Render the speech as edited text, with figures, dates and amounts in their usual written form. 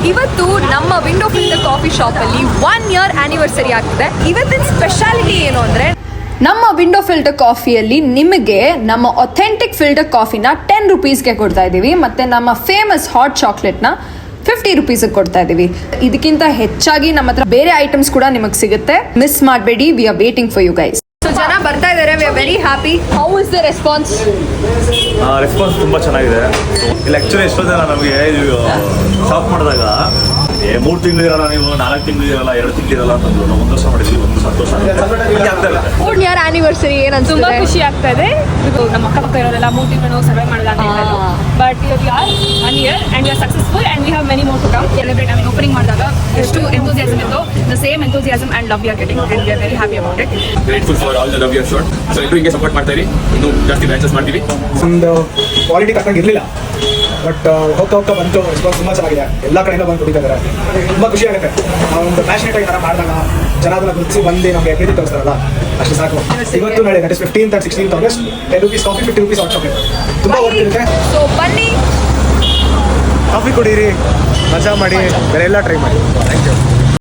ಇವತ್ತು ನಮ್ಮ window filter coffee ಶಾಪಲ್ಲಿ 1 year ಆನಿವರ್ಸರಿ ಆಗ್ತಿದೆ. ಇವತ್ತಿನ ಸ್ಪೆಷಾಲಿಟಿ ಏನು ಅಂದರೆ ನಮ್ಮ ವಿಂಡೋ ಫಿಲ್ಟರ್ ಕಾಫಿಯಲ್ಲಿ ನಿಮಗೆ ನಮ್ಮ ಅಥೆಂಟಿಕ್ ಫಿಲ್ಟರ್ ಕಾಫಿನ 10 rupeesಗೆ ಕೊಡ್ತಾ ಇದ್ದೀವಿ, ಮತ್ತು ನಮ್ಮ ಫೇಮಸ್ ಹಾಟ್ ಚಾಕ್ಲೇಟ್ನ 50 rupeesಗೆ ಕೊಡ್ತಾ ಇದ್ದೀವಿ. ಇದಕ್ಕಿಂತ ಹೆಚ್ಚಾಗಿ ನಮ್ಮ ಹತ್ರ ಬೇರೆ ಐಟಮ್ಸ್ ಕೂಡ ನಿಮಗೆ ಸಿಗುತ್ತೆ. ಮಿಸ್ ಮಾಡಬೇಡಿ. We are waiting for you guys. So ಜನ ಬರ್ತಾ ಇದ್ದಾರೆ. We are very happy. How is the response? Response ತುಂಬ ಚೆನ್ನಾಗಿದೆ. ಇಲ್ಲಿ ಆ್ಯಕ್ಚುಲಿ ಎಷ್ಟೋ ಜನ ನಮಗೆ ಶಾಪ್ ಮಾಡಿದಾಗ 3 ತಿಂಗಳಿರಲ್ಲ, ನೀವು 4 ತಿಂಗಳಿರಲ್ಲ, 2 ತಿಂಗಳಿರಲ್ಲ ಅಂತಂದ್ರು. ನಾವು 1 ವರ್ಷ ಮಾಡಿದ್ವಿ, ಒಂದು ಸಂತೋಷ ಆಗ್ತಾ ಇಲ್ಲ. 4 year ಆನಿವರ್ಸರಿ ಏನಂತ ತುಂಬಾ ಖುಷಿ ಆಗ್ತಾ ಇದೆ. ನಮ್ಮ ಅಕ್ಕಪಕ್ಕ ಇರೋರೆಲ್ಲ 3 ತಿಂಗಳು ಸರ್ವೈವ್ ಮಾಡಲ್ಲ ಅಂತ ಹೇಳಿದ್ರು. But we are 1 year and we are successful and we have many more to come. Celebrate. I mean, opening ಮಾಡಿದಾಗ ಎಷ್ಟು enthusiasm ಇತ್ತು, the same enthusiasm and love we are getting and we are very happy about it. Grateful for all the love you have shown. So ಎಲ್ಲರೂ ಹಿಂಗೆ support ಮಾಡ್ತಾ ಇರಿ. ಇನ್ನೂ ಜಾಸ್ತಿ branches ಮಾಡ್ತೀವಿ. ಒಂದು ಕ್ವಾಲಿಟಿ ಕರೆಕ್ಟಾಗಿ ಇರಲಿಲ್ಲ, ಬಟ್ ಹೋಗ್ತಾ ಬಂತು. ರೆಸ್ಪಾನ್ಸ್ ತುಂಬ ಚೆನ್ನಾಗಿದೆ. ಎಲ್ಲ ಕಡೆಯಿಂದ ಬಂದು ಕುಡಿತಾ ಇದ್ದಾರೆ. ತುಂಬ ಖುಷಿ ಆಗುತ್ತೆ. ನಾವು ಒಂದು ಪ್ಯಾಷನೇಟ್ ಆಗಿ ಮಾಡಿದಾಗ ಜನ ಅದನ್ನು ಗುರುತಿಸಿ ಬಂದು ನಮಗೆ ಪ್ರೀತಿ ತೋರಿಸ್ತಾರಲ್ಲ, ಅಷ್ಟು ಸಾಕು. ಇವತ್ತು ನಾಳೆ that is 15th and 16th August. 10 rupees coffee, 50 rupees hot chocolate. ತುಂಬ ಹೋಗ್ತಿರುತ್ತೆ. ಸೊ ಬನ್ನಿ, ಕಾಫಿ ಕುಡೀರಿ, ಮಜಾ ಮಾಡಿ, ಬೇರೆ ಎಲ್ಲ ಟ್ರೈ ಮಾಡಿ. Thank you.